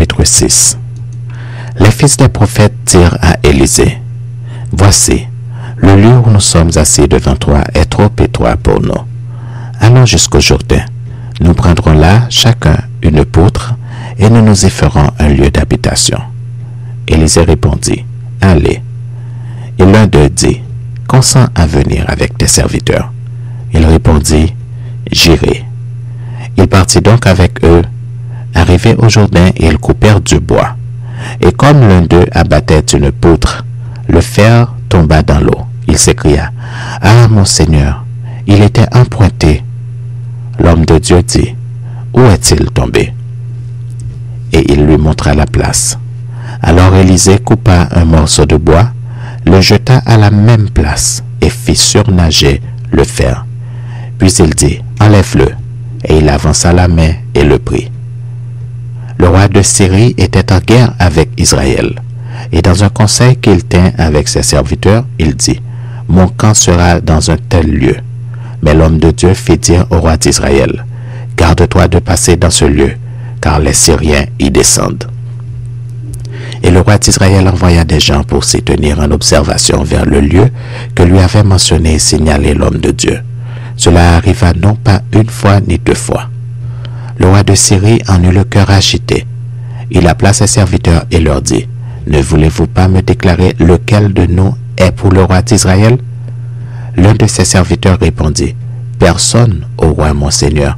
chapitre 6. Les fils des prophètes dirent à Élisée, « Voici, le lieu où nous sommes assis devant toi est trop étroit pour nous. Allons jusqu'au Jourdain. Nous prendrons là chacun une poutre et nous nous y ferons un lieu d'habitation. » Élisée répondit, « Allez. » Et l'un d'eux dit, « Consens à venir avec tes serviteurs. » Il répondit, « J'irai. » Il partit donc avec eux. Arrivés au Jourdain, ils coupèrent du bois. Et comme l'un d'eux abattait une poutre, le fer tomba dans l'eau. Il s'écria, « Ah, mon Seigneur, il était empointé. » L'homme de Dieu dit, « Où est-il tombé? » Et il lui montra la place. Alors Élisée coupa un morceau de bois, le jeta à la même place et fit surnager le fer. Puis il dit, « Enlève-le. » Et il avança la main et le prit. Le roi de Syrie était en guerre avec Israël. Et dans un conseil qu'il tint avec ses serviteurs, il dit, « Mon camp sera dans un tel lieu. » Mais l'homme de Dieu fit dire au roi d'Israël, « Garde-toi de passer dans ce lieu, car les Syriens y descendent. » Et le roi d'Israël envoya des gens pour s'y tenir en observation vers le lieu que lui avait mentionné et signalé l'homme de Dieu. Cela arriva non pas une fois ni deux fois. Le roi de Syrie en eut le cœur agité. Il appela ses serviteurs et leur dit, « Ne voulez-vous pas me déclarer lequel de nous est pour le roi d'Israël? » L'un de ses serviteurs répondit, « Personne, ô roi mon Seigneur.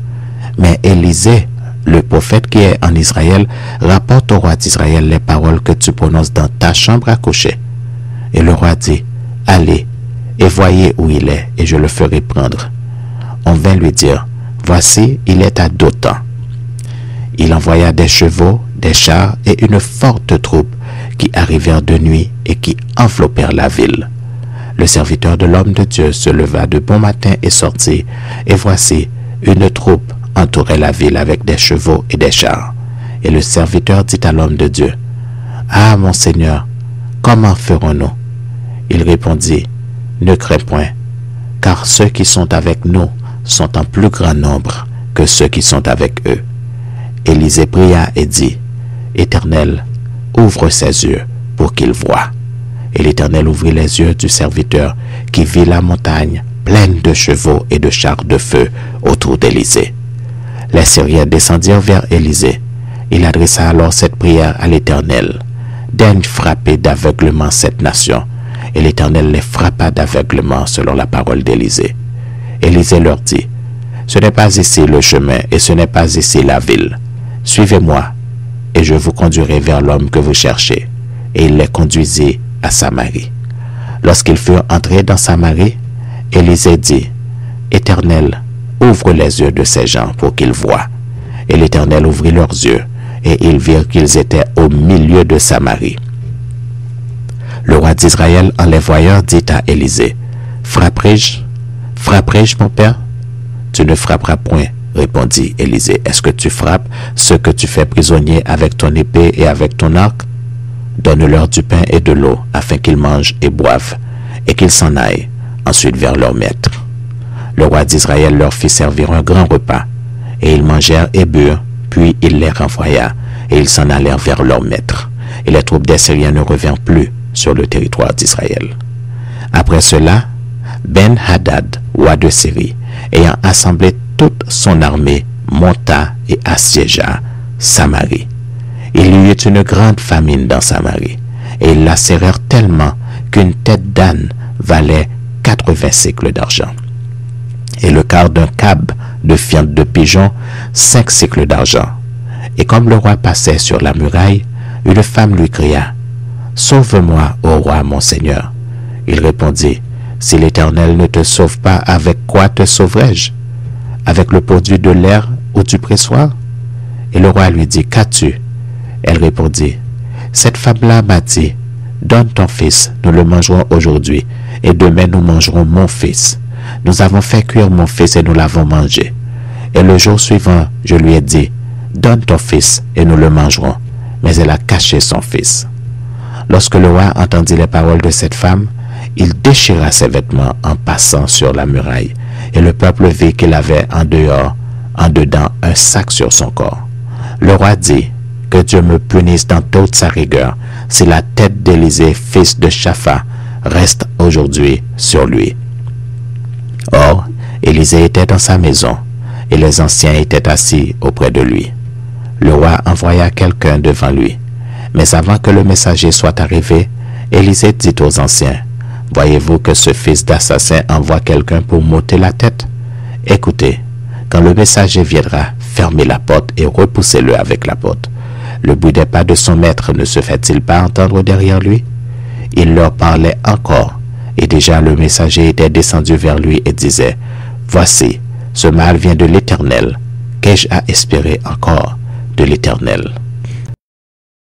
Mais Élisée, le prophète qui est en Israël, rapporte au roi d'Israël les paroles que tu prononces dans ta chambre à coucher. » Et le roi dit, « Allez, et voyez où il est, et je le ferai prendre. » On vint lui dire, « Voici, il est à Dothan. » Il envoya des chevaux, des chars et une forte troupe qui arrivèrent de nuit et qui enveloppèrent la ville. Le serviteur de l'homme de Dieu se leva de bon matin et sortit, et voici, une troupe entourait la ville avec des chevaux et des chars. Et le serviteur dit à l'homme de Dieu, « Ah, mon Seigneur, comment ferons-nous? » Il répondit, « Ne crains point, car ceux qui sont avec nous sont en plus grand nombre que ceux qui sont avec eux. » Élisée pria et dit, « Éternel, ouvre ses yeux pour qu'il voie. » Et l'Éternel ouvrit les yeux du serviteur qui vit la montagne pleine de chevaux et de chars de feu autour d'Élisée. Les Syriens descendirent vers Élisée. Il adressa alors cette prière à l'Éternel. « Daigne frapper d'aveuglement cette nation. » Et l'Éternel les frappa d'aveuglement selon la parole d'Élisée. Élisée leur dit, « Ce n'est pas ici le chemin et ce n'est pas ici la ville. Suivez-moi et je vous conduirai vers l'homme que vous cherchez. » Et il les conduisit à Samarie. Lorsqu'ils furent entrés dans Samarie, Élisée dit, « Éternel, ouvre les yeux de ces gens pour qu'ils voient. » Et l'Éternel ouvrit leurs yeux, et ils virent qu'ils étaient au milieu de Samarie. Le roi d'Israël, en les voyant, dit à Élisée, « Frapperai-je? Frapperai-je, mon père? » « Tu ne frapperas point, répondit Élisée. « Est-ce que tu frappes ceux que tu fais prisonniers avec ton épée et avec ton arc? Donne-leur du pain et de l'eau, afin qu'ils mangent et boivent, et qu'ils s'en aillent, ensuite vers leur maître. » Le roi d'Israël leur fit servir un grand repas, et ils mangèrent et burent, puis il les renvoya, et ils s'en allèrent vers leur maître. Et les troupes des Syriens ne revinrent plus sur le territoire d'Israël. Après cela, Ben-Hadad, roi de Syrie, ayant assemblé toute son armée, monta et assiégea Samarie. Il y eut une grande famine dans Samarie, et ils lacérèrent tellement qu'une tête d'âne valait 80 sicles d'argent, et le quart d'un cab de fiente de pigeon 5 sicles d'argent. Et comme le roi passait sur la muraille, une femme lui cria, « Sauve-moi, ô roi, mon Seigneur. » Il répondit, « Si l'Éternel ne te sauve pas, avec quoi te sauverai-je? Avec le produit de l'air ou du pressoir? » Et le roi lui dit, « Qu'as-tu? » Elle répondit, « Cette femme-là m'a dit, donne ton fils, nous le mangerons aujourd'hui, et demain nous mangerons mon fils. Nous avons fait cuire mon fils et nous l'avons mangé. Et le jour suivant, je lui ai dit, donne ton fils et nous le mangerons. Mais elle a caché son fils. » Lorsque le roi entendit les paroles de cette femme, il déchira ses vêtements en passant sur la muraille, et le peuple vit qu'il avait en dedans un sac sur son corps. Le roi dit, « Que que Dieu me punisse dans toute sa rigueur si la tête d'Élisée, fils de Shaphat, reste aujourd'hui sur lui. » Or, Élisée était dans sa maison, et les anciens étaient assis auprès de lui. Le roi envoya quelqu'un devant lui. Mais avant que le messager soit arrivé, Élisée dit aux anciens, « Voyez-vous que ce fils d'assassin envoie quelqu'un pour m'ôter la tête? Écoutez, quand le messager viendra, fermez la porte et repoussez-le avec la porte. Le bruit des pas de son maître ne se fait-il pas entendre derrière lui? » Il leur parlait encore, et déjà le messager était descendu vers lui et disait, « Voici, ce mal vient de l'Éternel. Qu'ai-je à espérer encore de l'Éternel? »